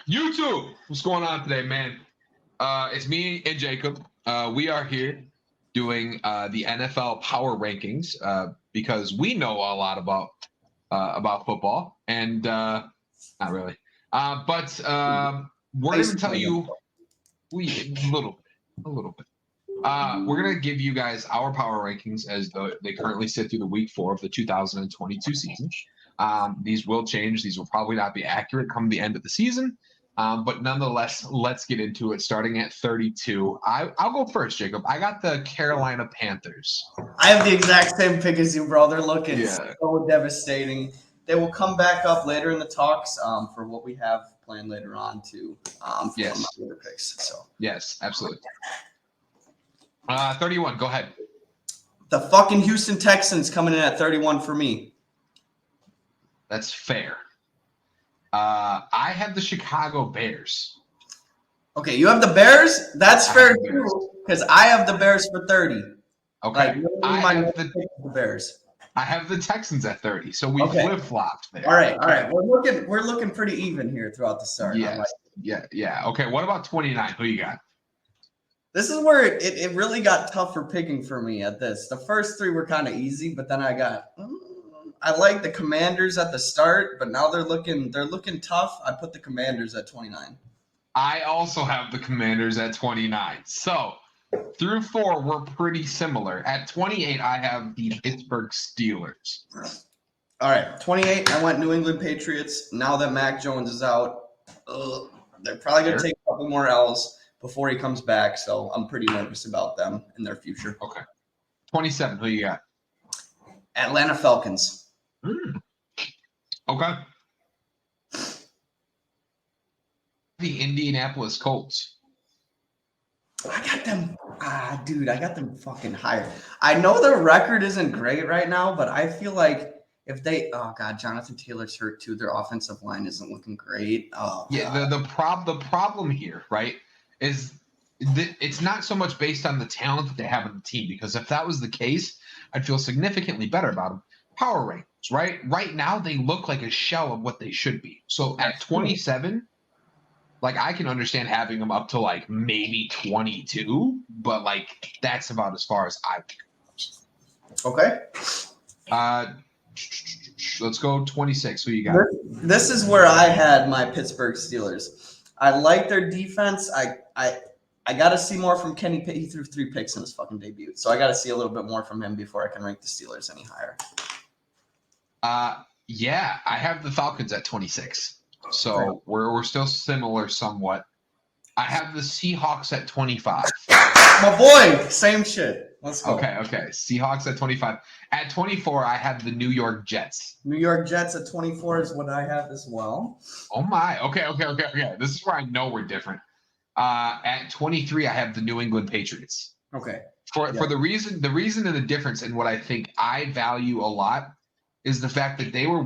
YouTube, what's going on today, man? It's me and Jacob. We are here doing the NFL Power Rankings because we know a lot about football, and not really. But we're going to tell you a little bit. We're going to give you guys our power rankings as they currently sit through the week 4 of the 2022 season. These will change. These will probably not be accurate come the end of the season. But nonetheless, let's get into it. Starting at 32, I'll go first, Jacob. I got the Carolina Panthers. I have the exact same pick as you, bro. They're looking so devastating. They will come back up later in the talks for what we have planned later on to yes. my other picks. So yes, absolutely. 31, go ahead. The fucking Houston Texans coming in at 31 for me. That's fair. I have the Chicago Bears. Okay, you have the Bears? That's fair too, because I have the Bears for 30. Okay. Like, I have the Bears. I have the Texans at 30, so we flip-flopped there. All right. We're looking pretty even here throughout the start. Yes. Yeah. Okay, what about 29? Who you got? This is where it really got tough for picking for me at this. The first 3 were kind of easy, but then I like the Commanders at the start, but now they're looking tough. I put the Commanders at 29. I also have the Commanders at 29. So through 4, we're pretty similar. At 28, I have the Pittsburgh Steelers. All right, 28, I went New England Patriots. Now that Mac Jones is out, they're probably going to take a couple more L's before he comes back, so I'm pretty nervous about them and their future. Okay. 27, who you got? Atlanta Falcons. Okay. The Indianapolis Colts. I got them. Dude, I got them fucking higher. I know their record isn't great right now, but I feel like if they, Jonathan Taylor's hurt too. Their offensive line isn't looking great. The problem here, right, is it's not so much based on the talent that they have on the team, because if that was the case, I'd feel significantly better about them. Power rankings, right? Right now, they look like a shell of what they should be. So at 27, like, I can understand having them up to like maybe 22, but like that's about as far as I would go. Okay. Let's go 26. Who you got? This is where I had my Pittsburgh Steelers. I like their defense. I got to see more from Kenny Pickett. He threw 3 picks in his fucking debut, so I got to see a little bit more from him before I can rank the Steelers any higher. Yeah, I have the Falcons at 26. So we're still similar somewhat. I have the Seahawks at 25. My boy, same shit. Let's go. Okay. Seahawks at 25. At 24, I have the New York Jets. New York Jets at 24 is what I have as well. Oh my. Okay. This is where I know we're different. At 23, I have the New England Patriots. Okay. For the reason and the difference in what I think I value a lot is the fact that they were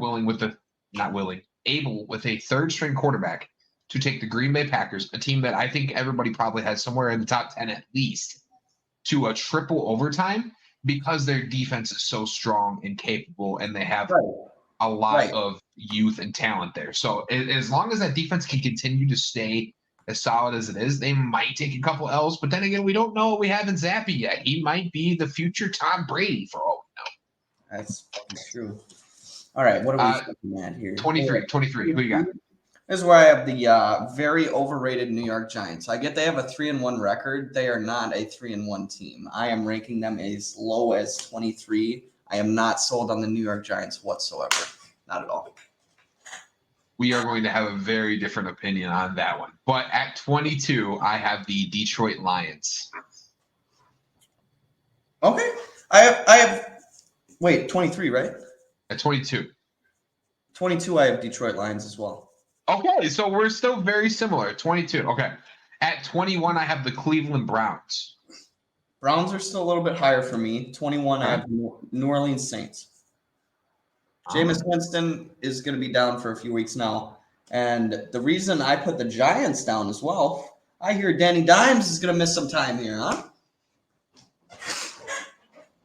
able with a third-string quarterback to take the Green Bay Packers, a team that I think everybody probably has somewhere in the top 10 at least, to a triple overtime because their defense is so strong and capable, and they have a lot of youth and talent there. So as long as that defense can continue to stay as solid as it is, they might take a couple L's. But then again, we don't know what we have in Zappy yet. He might be the future Tom Brady for all we know. That's fucking true. All right, what are we looking at here? 23. Who you got? This is where I have the very overrated New York Giants. I get they have a 3-1 record. They are not a 3-1 team. I am ranking them as low as 23. I am not sold on the New York Giants whatsoever. Not at all. We are going to have a very different opinion on that one. But at 22, I have the Detroit Lions. Okay. I have wait, 23, right? At 22. 22, I have Detroit Lions as well. Okay, so we're still very similar. 22. Okay. At 21, I have the Cleveland Browns. Browns are still a little bit higher for me. 21, I have New Orleans Saints. Jameis Winston is going to be down for a few weeks now. And the reason I put the Giants down as well, I hear Danny Dimes is going to miss some time here, huh?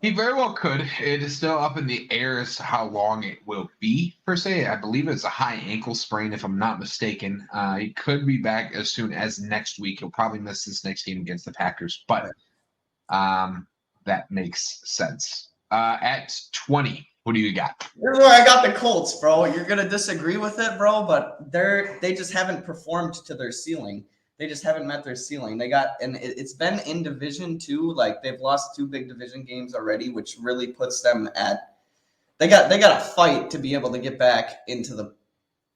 He very well could. It is still up in the air as to how long it will be, per se. I believe it's a high ankle sprain, if I'm not mistaken. He could be back as soon as next week. He'll probably miss this next game against the Packers, but that makes sense. At 20, who do you got? Here's where I got the Colts, bro. You're gonna disagree with it, bro, but they just haven't performed to their ceiling. They just haven't met their ceiling. It's been in division too. Like they've lost 2 big division games already, which really puts them at. They got to fight to be able to get back into the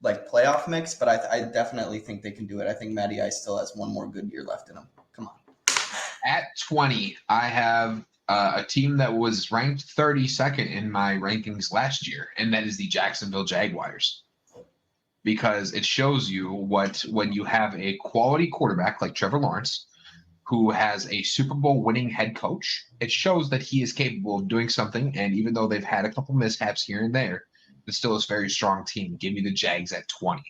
playoff mix. But I definitely think they can do it. I think Matty Ice still has one more good year left in him. Come on. At 20, I have a team that was ranked 32nd in my rankings last year, and that is the Jacksonville Jaguars. Because it shows you when you have a quality quarterback like Trevor Lawrence, who has a Super Bowl winning head coach, it shows that he is capable of doing something. And even though they've had a couple mishaps here and there, it's still a very strong team. Give me the Jags at 20.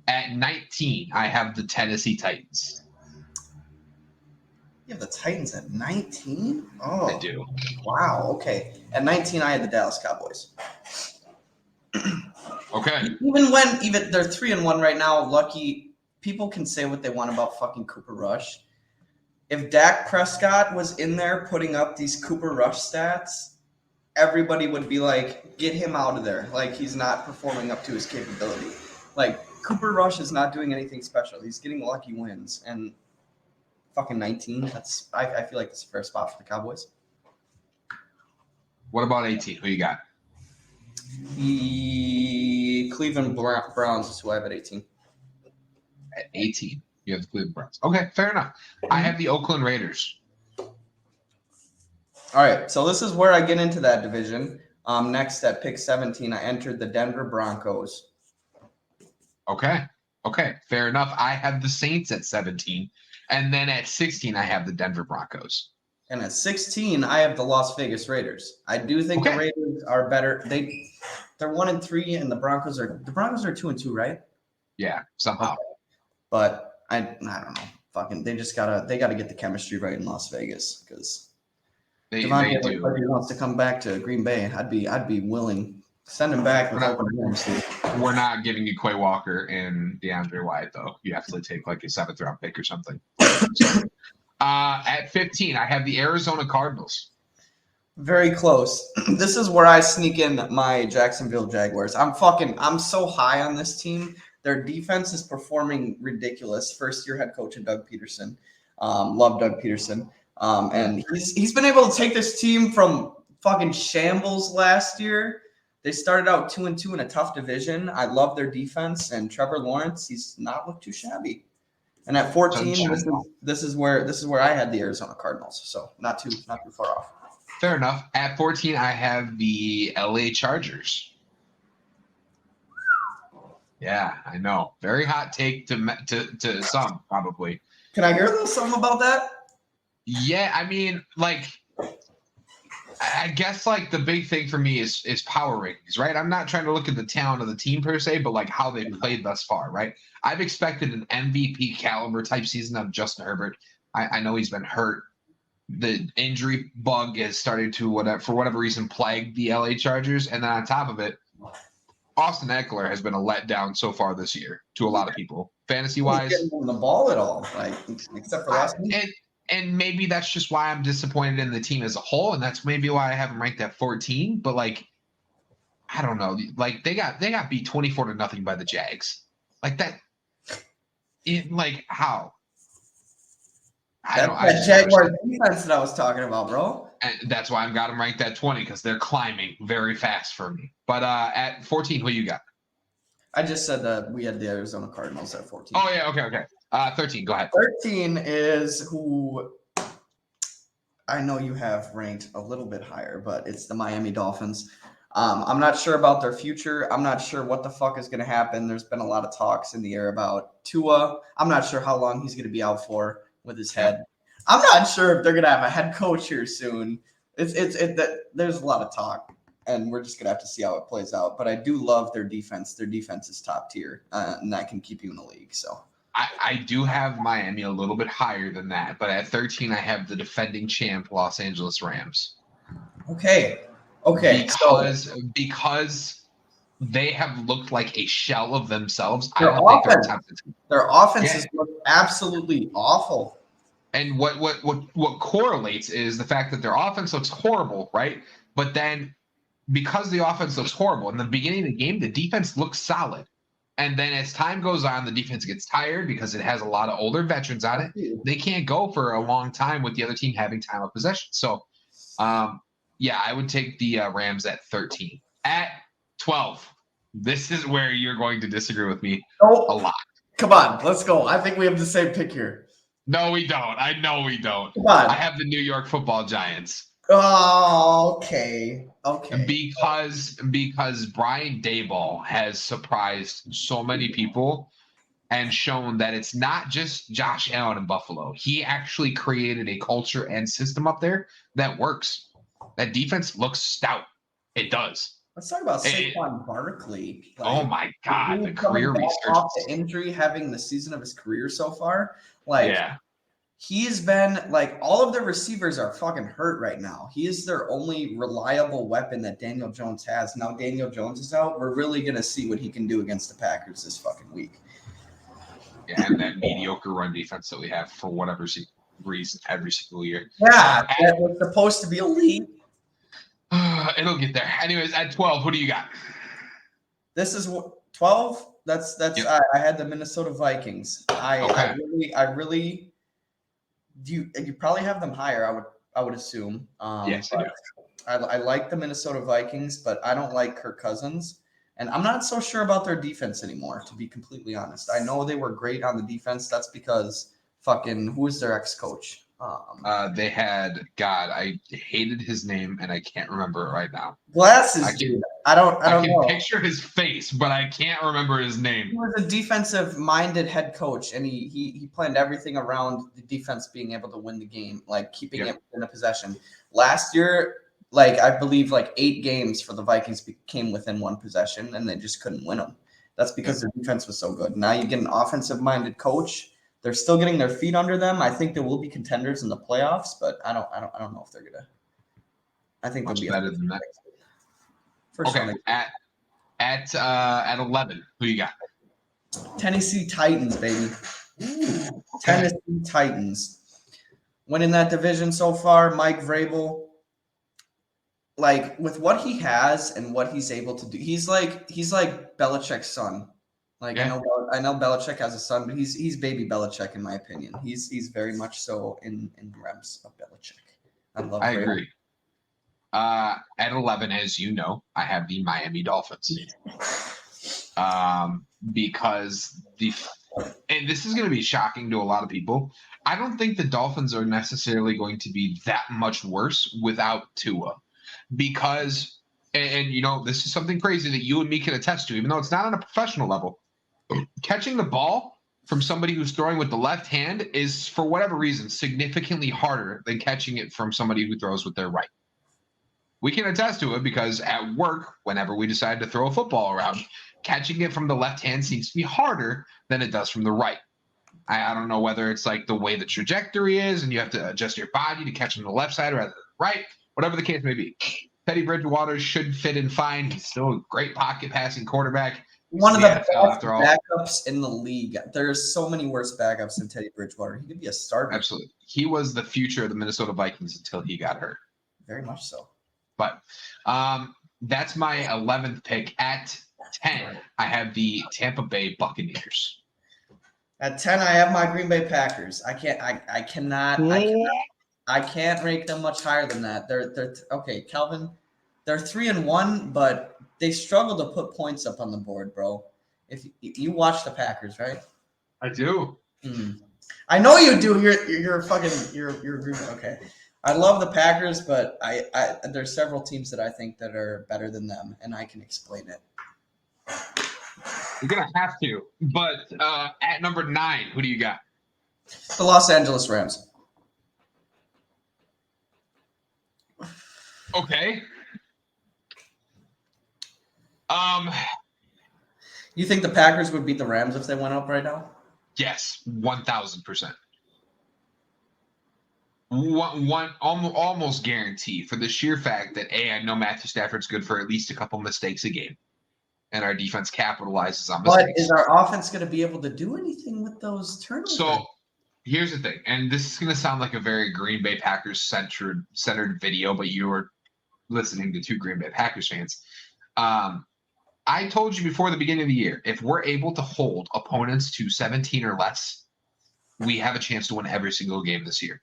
At 19, I have the Tennessee Titans. You have the Titans at 19? Oh, I do. Wow. Okay. At 19, I had the Dallas Cowboys. Okay. Even they're 3-1 right now, lucky people can say what they want about fucking Cooper Rush. If Dak Prescott was in there putting up these Cooper Rush stats, everybody would be like, get him out of there. Like, he's not performing up to his capability. Like, Cooper Rush is not doing anything special. He's getting lucky wins. And fucking 19, I feel like that's a fair spot for the Cowboys. What about 18? Who you got? The Cleveland Browns is who I have at 18. At 18, you have the Cleveland Browns. Okay, fair enough. I have the Oakland Raiders. All right, so this is where I get into that division. Next at pick 17, I entered the Denver Broncos. Okay, fair enough. I have the Saints at 17, and then at 16, I have the Denver Broncos. And at 16, I have the Las Vegas Raiders. I do think the Raiders are better. They're 1-3, and the Broncos are 2-2, right? Yeah, somehow. Okay. But I don't know. Fucking, they gotta get the chemistry right in Las Vegas because they do. If he wants to come back to Green Bay, I'd be willing. Send him back with open arms. We're not giving you Quay Walker and DeAndre Wyatt though. You have to take like a 7th round pick or something. At 15, I have the Arizona Cardinals. Very close. This is where I sneak in my Jacksonville Jaguars. I'm so high on this team. Their defense is performing ridiculous. First-year head coach in Doug Peterson. Love Doug Peterson. And he's been able to take this team from fucking shambles last year. They started out 2-2 in a tough division. I love their defense. And Trevor Lawrence, he's not looked too shabby. And at 14, this is where I had the Arizona Cardinals. So not too far off. Fair enough. At 14, I have the LA Chargers. Yeah, I know. Very hot take to some, probably. Can I hear a little something about that? Yeah, I mean, like, I guess like the big thing for me is power rankings, right? I'm not trying to look at the talent of the team per se, but like how they've played thus far, right? I've expected an MVP caliber type season of Justin Herbert. I know he's been hurt. The injury bug has started to for whatever reason plague the LA Chargers, and then on top of it, Austin Eckler has been a letdown so far this year to a lot of people, fantasy wise. He's getting on the ball at all, like except for last week. And maybe that's just why I'm disappointed in the team as a whole, and that's maybe why I have him ranked at 14. But like, I don't know, like they got beat 24-0 by the Jags, like that. Like how? That Jaguars defense that I was talking about, bro. And that's why I've got them ranked at 20 because they're climbing very fast for me. But at 14, who you got? I just said that we had the Arizona Cardinals at 14. Oh yeah, okay. 13, go ahead. 13 is who I know you have ranked a little bit higher, but it's the Miami Dolphins. I'm not sure about their future. I'm not sure what the fuck is going to happen. There's been a lot of talks in the air about Tua. I'm not sure how long he's going to be out for with his head. I'm not sure if they're going to have a head coach here soon. There's a lot of talk, and we're just going to have to see how it plays out. But I do love their defense. Their defense is top tier, and that can keep you in the league. So I do have Miami a little bit higher than that, but at 13, I have the defending champ Los Angeles Rams. Okay. Because they have looked like a shell of themselves. I Their don't think they're offense, attempted. their offenses look absolutely awful. And what correlates is the fact that their offense looks horrible, right? But then because the offense looks horrible in the beginning of the game, the defense looks solid. And then as time goes on, the defense gets tired because it has a lot of older veterans on it. They can't go for a long time with the other team having time of possession. So, yeah, I would take the Rams at 13. At 12, this is where you're going to disagree with me a lot. Come on, let's go. I think we have the same pick here. No, we don't. I know we don't. Come on. I have the New York Football Giants. Oh, okay. Because Brian Daboll has surprised so many people and shown that it's not just Josh Allen in Buffalo. He actually created a culture and system up there that works. That defense looks stout. It does. Let's talk about Saquon Barkley. Oh my God, the career research off the injury, having the season of his career so far. Yeah. He's been all of their receivers are fucking hurt right now. He is their only reliable weapon that Daniel Jones has. Now Daniel Jones is out. We're really gonna see what he can do against the Packers this fucking week. Yeah, and that mediocre run defense that we have for whatever reason every single year. Yeah, that was supposed to be elite. It'll get there. Anyways, at 12, who do you got? This is 12. That's yep. I had the Minnesota Vikings. I really you probably have them higher. I would assume. Yes, I do. I like the Minnesota Vikings, but I don't like Kirk Cousins, and I'm not so sure about their defense anymore. To be completely honest, I know they were great on the defense. That's because who is their ex-coach? They had I hated his name and I can't remember it right now. Glasses, dude. I don't know. I can picture his face, but I can't remember his name. He was a defensive-minded head coach, and he planned everything around the defense being able to win the game, keeping it in a possession. Last year, I believe 8 games for the Vikings came within one possession, and they just couldn't win them. That's because their defense was so good. Now you get an offensive-minded coach. They're still getting their feet under them. I think they will be contenders in the playoffs, but I don't know if they're gonna. I think much they'll be better than that. Okay, at 11, who you got? Tennessee Titans, baby. Ooh, Tennessee Titans winning that division so far. Mike Vrabel, with what he has and what he's able to do, he's like Belichick's son. I know Belichick has a son, but he's baby Belichick in my opinion. He's very much so in the realms of Belichick. I agree. At 11, as you know, I have the Miami Dolphins. Because and this is going to be shocking to a lot of people. I don't think the Dolphins are necessarily going to be that much worse without Tua, because and this is something crazy that you and me can attest to, even though it's not on a professional level. Catching the ball from somebody who's throwing with the left hand is, for whatever reason, significantly harder than catching it from somebody who throws with their right. We can attest to it because at work, whenever we decide to throw a football around, catching it from the left hand seems to be harder than it does from the right. I don't know whether it's the way the trajectory is and you have to adjust your body to catch from the left side rather than the right, whatever the case may be. Teddy Bridgewater should fit in fine. He's still a great pocket passing quarterback. One of the best backups in the league. There's so many worse backups than Teddy Bridgewater. He could be a starter. Absolutely. He was the future of the Minnesota Vikings until he got hurt. Very much so. But that's my 11th pick. At 10, I have the Tampa Bay Buccaneers. At 10, I have my Green Bay Packers. I can't rank them much higher than that. They're okay, Calvin. They're 3-1, but they struggle to put points up on the board, bro. If you watch the Packers, right? I do. I know you do. You're okay. I love the Packers, but there's several teams that I think that are better than them, and I can explain it. You're gonna have to. But at number 9, who do you got? The Los Angeles Rams. Okay. You think the Packers would beat the Rams if they went up right now? Yes, 1,000%. one almost guarantee for the sheer fact that I know Matthew Stafford's good for at least a couple mistakes a game, and our defense capitalizes on But mistakes. is our offense going to be able to do anything with those turnovers? So here's the thing, and this is going to sound like a very Green Bay Packers centered video, but you were listening to two Green Bay Packers fans. I told you before the beginning of the year, if we're able to hold opponents to 17 or less, we have a chance to win every single game this year.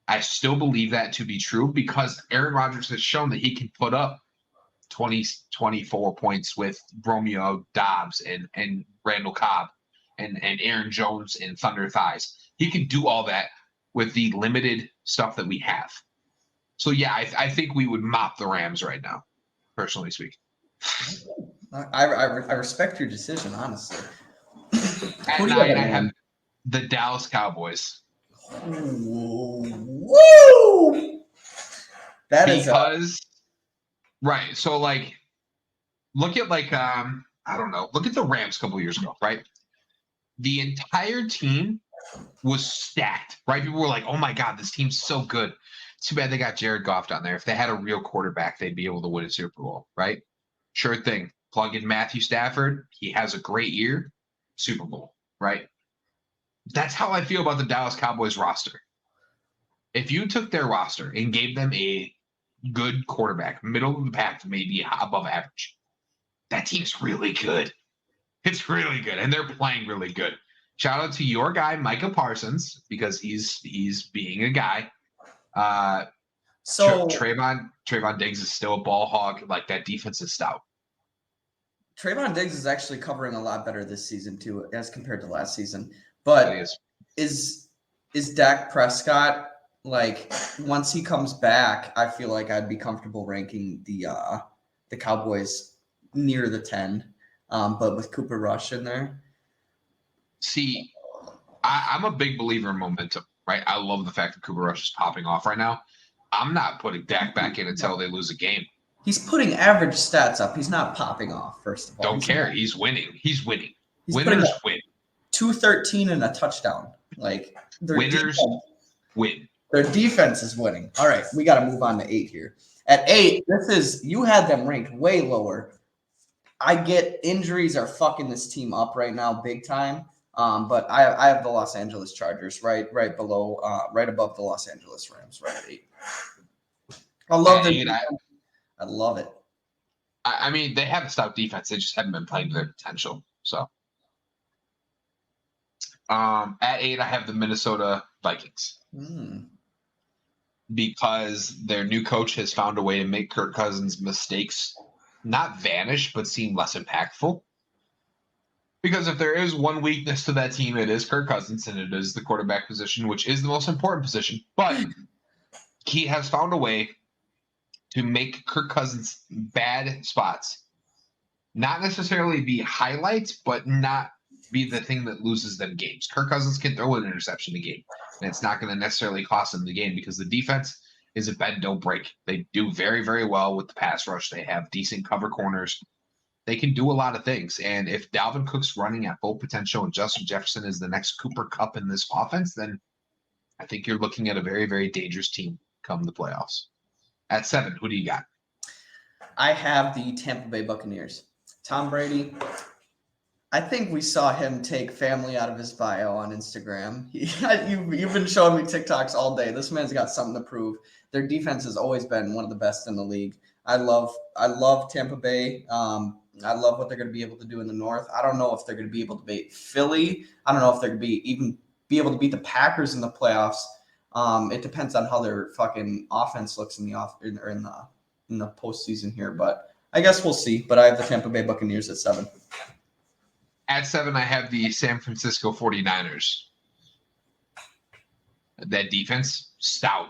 I still believe that to be true because Aaron Rodgers has shown that he can put up 20, 24 points with Romeo Dobbs and Randall Cobb and Aaron Jones and Thunder Thighs. He can do all that with the limited stuff that we have. So, yeah, I think we would mop the Rams right now, personally speaking. I respect your decision, honestly. At 9, I have the Dallas Cowboys. Woo! That is right. So look at I don't know. Look at the Rams a couple years ago, right? The entire team was stacked, right? People were like, "Oh my God, this team's so good." Too bad they got Jared Goff down there. If they had a real quarterback, they'd be able to win a Super Bowl, right? Sure thing. Plug in Matthew Stafford. He has a great year. Super Bowl, right? That's how I feel about the Dallas Cowboys roster. If you took their roster and gave them a good quarterback, middle of the pack, maybe above average, that team's really good. It's really good, and they're playing really good. Shout out to your guy, Micah Parsons, because he's being a guy. So Trayvon Diggs is still a ball hog. Like, that defense is stout. Trayvon Diggs is actually covering a lot better this season too, as compared to last season. But is Dak Prescott, like, once he comes back, I feel like I'd be comfortable ranking the Cowboys near the 10, but with Cooper Rush in there. See, I'm a big believer in momentum, right? I love the fact that Cooper Rush is popping off right now. I'm not putting Dak back in until they lose a game. He's putting average stats up. He's not popping off, first of all. Don't care. He's winning. He's winning. Winners win. 213 and a touchdown. Like, winners win. Their defense is winning. All right, we got to move on to 8 here. At 8, you had them ranked way lower. I get injuries are fucking this team up right now, big time. But I have the Los Angeles Chargers right below, right above the Los Angeles Rams, right at 8. I love them. I love it. I mean, they have a stout defense. They just haven't been playing to their potential. So, at 8, I have the Minnesota Vikings. Because their new coach has found a way to make Kirk Cousins' mistakes not vanish, but seem less impactful. Because if there is one weakness to that team, it is Kirk Cousins, and it is the quarterback position, which is the most important position. But he has found a way to make Kirk Cousins' bad spots not necessarily be highlights, but not be the thing that loses them games. Kirk Cousins can throw an interception a game, and it's not going to necessarily cost them the game because the defense is a bend, don't break. They do very, very well with the pass rush. They have decent cover corners. They can do a lot of things. And if Dalvin Cook's running at full potential and Justin Jefferson is the next Cooper Kupp in this offense, then I think you're looking at a very, very dangerous team come the playoffs. At 7, who do you got? I have the Tampa Bay Buccaneers. Tom Brady. I think we saw him take family out of his bio on Instagram. You've been showing me TikToks all day. This man's got something to prove. Their defense has always been one of the best in the league. I love Tampa Bay. I love what they're going to be able to do in the North. I don't know if they're going to be able to beat Philly. I don't know if they're going to be able to beat the Packers in the playoffs. It depends on how their fucking offense looks in the postseason here. But I guess we'll see. But I have the Tampa Bay Buccaneers at 7. At 7, I have the San Francisco 49ers. That defense, stout.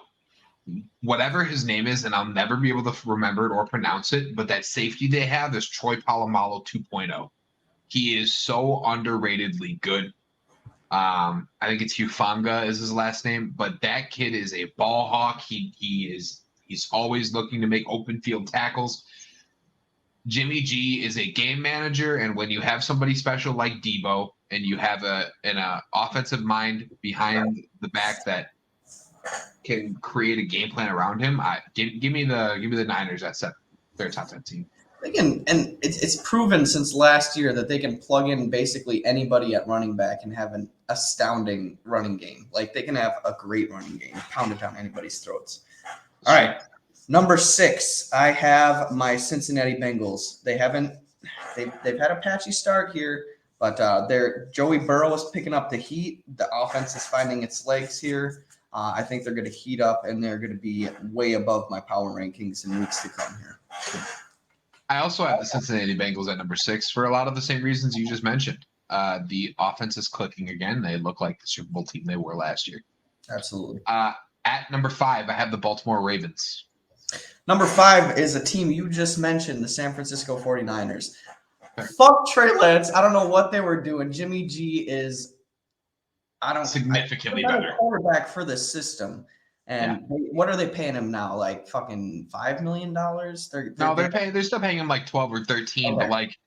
Whatever his name is, and I'll never be able to remember it or pronounce it, but that safety they have is Troy Polamalu 2.0. He is so underratedly good. I think it's Hufanga is his last name, but that kid is a ball hawk. He's always looking to make open field tackles. Jimmy G is a game manager, and when you have somebody special like Debo, and you have an offensive mind behind the back that can create a game plan around him, give me the Niners at 7. They're a top 10 team. They can, and it's proven since last year that they can plug in basically anybody at running back and have an astounding running game. Like they can have a great running game, pound it down anybody's throats. All right, number 6, I have my Cincinnati Bengals. They've had a patchy start here, but Joey Burrow is picking up the heat. The offense is finding its legs here. I think they're going to heat up, and they're going to be way above my power rankings in weeks to come here. I also have the Cincinnati Bengals at number 6 for a lot of the same reasons you just mentioned. The offense is clicking again. They look like the Super Bowl team they were last year. Absolutely. At number 5, I have the Baltimore Ravens. Number 5 is a team you just mentioned, the San Francisco 49ers. Fuck Trey Lance. I don't know what they were doing. Jimmy G is significantly better quarterback for the system. And what are they paying him now? Like fucking $5 million? They're still paying him like 12 or 13, but like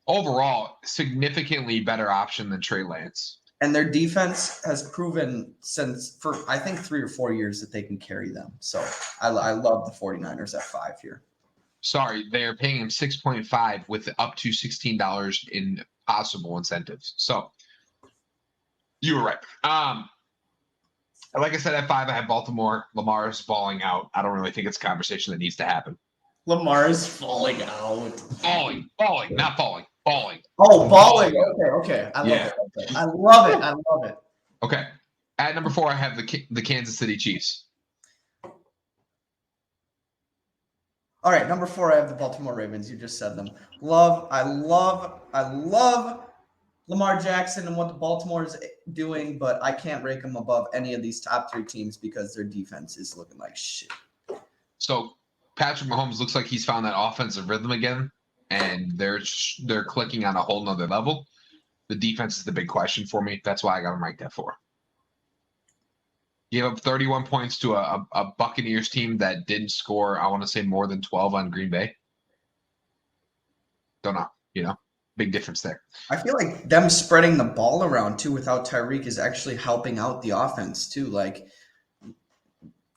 overall, significantly better option than Trey Lance. And their defense has proven for I think 3 or 4 years that they can carry them. So I love the 49ers at 5 here. Sorry, they're paying him 6.5 with up to $16 in possible incentives. So you were right. Like I said, at 5, I have Baltimore. Lamar is balling out. I don't really think it's a conversation that needs to happen. Lamar is falling out. Balling, not falling. Balling. Oh, balling. Okay. I love it. I love it. Okay. At number 4, I have the Kansas City Chiefs. All right, number 4, I have the Baltimore Ravens. You just said them. I love Lamar Jackson and what the Baltimore is doing, but I can't rank them above any of these top 3 teams because their defense is looking like shit. So Patrick Mahomes looks like he's found that offensive rhythm again, and they're clicking on a whole nother level. The defense is the big question for me. That's why I got them ranked at 4. Gave up 31 points to a Buccaneers team that didn't score, I want to say, more than 12 on Green Bay. Don't know, big difference there. I feel like them spreading the ball around too without Tyreek is actually helping out the offense too. Like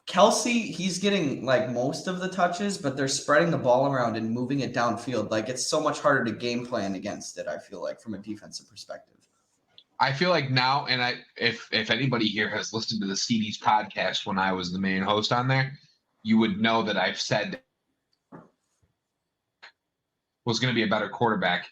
Kelsey, he's getting like most of the touches, but they're spreading the ball around and moving it downfield. Like it's so much harder to game plan against it, I feel like, from a defensive perspective. I feel like now, and if anybody here has listened to the CD's podcast when I was the main host on there, you would know that I've said was going to be a better quarterback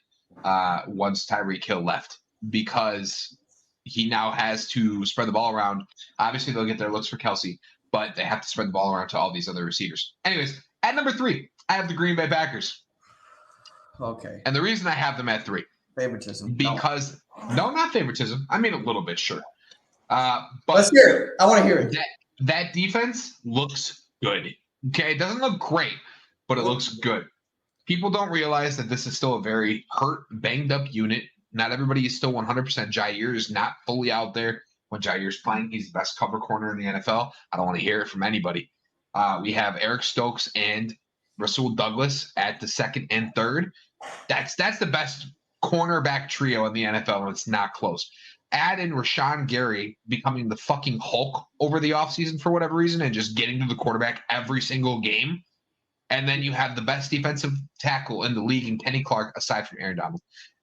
once Tyreek Hill left, because he now has to spread the ball around. Obviously, they'll get their looks for Kelsey, but they have to spread the ball around to all these other receivers. Anyways, at number 3, I have the Green Bay Packers. Okay. And the reason I have them at 3. Favoritism. Because no, not favoritism. I mean a little bit, sure. But let's hear it. I want to hear it. That defense looks good. Okay, it doesn't look great, but it looks good. People don't realize that this is still a very hurt, banged up unit. Not everybody is still 100%. Jair is not fully out there when Jair's playing. He's the best cover corner in the NFL. I don't want to hear it from anybody. We have Eric Stokes and Rasul Douglas at the 2nd and 3rd. That's the best cornerback trio in the NFL, and it's not close. Add in Rashawn Gary becoming the fucking Hulk over the offseason for whatever reason and just getting to the quarterback every single game. And then you have the best defensive tackle in the league in Kenny Clark, aside from Aaron Donald.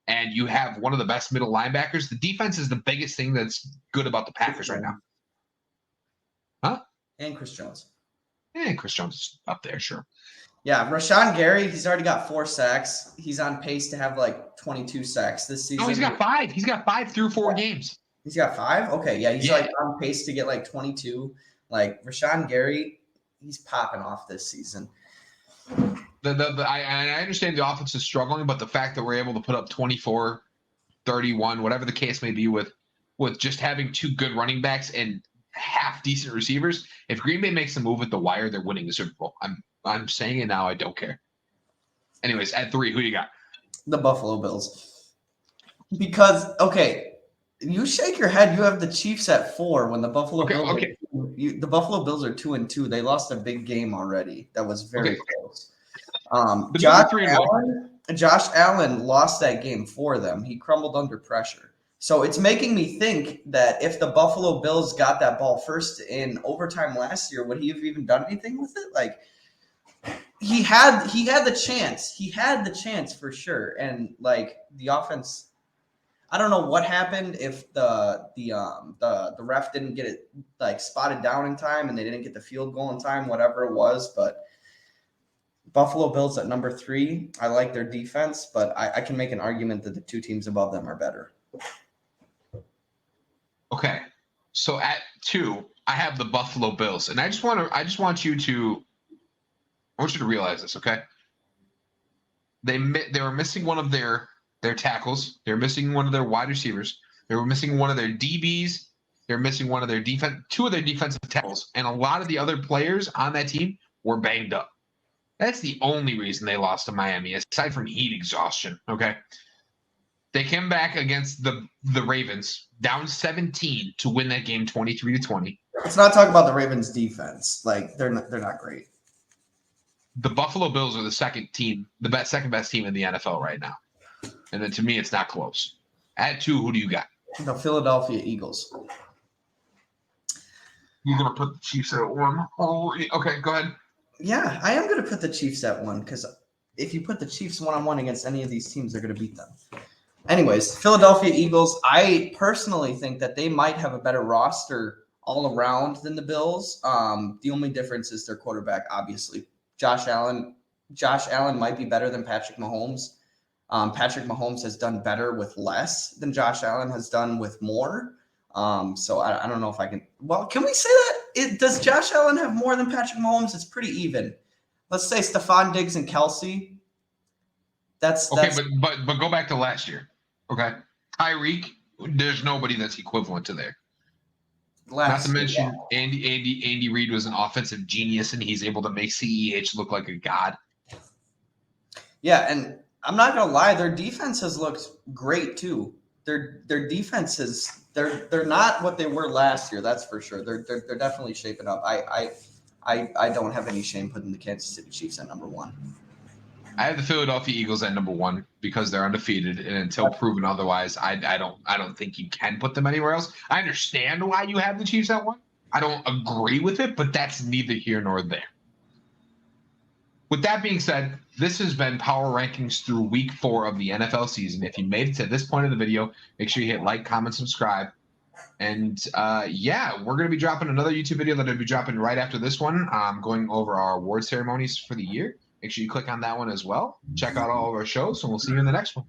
And you have one of the best middle linebackers. The defense is the biggest thing that's good about the Packers right now. Huh? And Chris Jones. And Chris Jones is up there, sure. Yeah, Rashawn Gary, he's already got 4 sacks. He's on pace to have like 22 sacks this season. Oh, he's got 5. He's got 5 through 4 games. He's got 5? Okay, yeah, he's like on pace to get like 22. Like Rashawn Gary, he's popping off this season. I understand the offense is struggling, but the fact that we're able to put up 24, 31, whatever the case may be, with just having 2 good running backs and half decent receivers, if Green Bay makes a move at the wire, they're winning the Super Bowl. I'm saying it now. I don't care. Anyways, at 3, who you got? The Buffalo Bills. Because, okay, you shake your head. You have the Chiefs at 4 when the Buffalo Bills. Okay. The Buffalo Bills are 2-2. They lost a big game already. That was very close. Josh Allen lost that game for them. He crumbled under pressure. So it's making me think that if the Buffalo Bills got that ball first in overtime last year, would he have even done anything with it? Like he had the chance. He had the chance for sure. And like the offense, I don't know what happened if the ref didn't get it like spotted down in time and they didn't get the field goal in time, whatever it was, but Buffalo Bills at number 3. I like their defense, but I can make an argument that the two teams above them are better. Okay, so at 2, I have the Buffalo Bills, and I want you to realize this, okay? They were missing one of their tackles. They're missing one of their wide receivers. They were missing one of their DBs. They're missing one of their two of their defensive tackles, and a lot of the other players on that team were banged up. That's the only reason they lost to Miami, aside from heat exhaustion. Okay, they came back against the Ravens, down 17 to win that game 23-20. Let's not talk about the Ravens defense. Like they're not great. The Buffalo Bills are the second best team in the NFL right now, and then to me, it's not close. At 2, who do you got? The Philadelphia Eagles. You're gonna put the Chiefs at 1. Oh, okay, go ahead. Yeah, I am going to put the Chiefs at 1 because if you put the Chiefs 1-on-1 against any of these teams, they're going to beat them. Anyways, Philadelphia Eagles, I personally think that they might have a better roster all around than the Bills. The only difference is their quarterback, obviously. Josh Allen might be better than Patrick Mahomes. Patrick Mahomes has done better with less than Josh Allen has done with more. So I don't know if I can. Well, can we say that? Does Josh Allen have more than Patrick Mahomes? It's pretty even. Let's say Stephon Diggs and Kelsey. That's but go back to last year. Okay, Tyreek. There's nobody that's equivalent to there. Not to mention, yeah. Andy Reid was an offensive genius, and he's able to make CEH look like a god. Yeah, and I'm not gonna lie, their defense has looked great too. Their defense is they're not what they were last year. That's for sure. They're definitely shaping up. I don't have any shame putting the Kansas City Chiefs at number 1. I have the Philadelphia Eagles at number 1 because they're undefeated, and until proven otherwise, I don't think you can put them anywhere else. I understand why you have the Chiefs at 1. I don't agree with it, but that's neither here nor there. With that being said, this has been Power Rankings through Week 4 of the NFL season. If you made it to this point of the video, make sure you hit like, comment, subscribe. And yeah, we're going to be dropping another YouTube video that will be dropping right after this one, going over our award ceremonies for the year. Make sure you click on that one as well. Check out all of our shows, and we'll see you in the next one.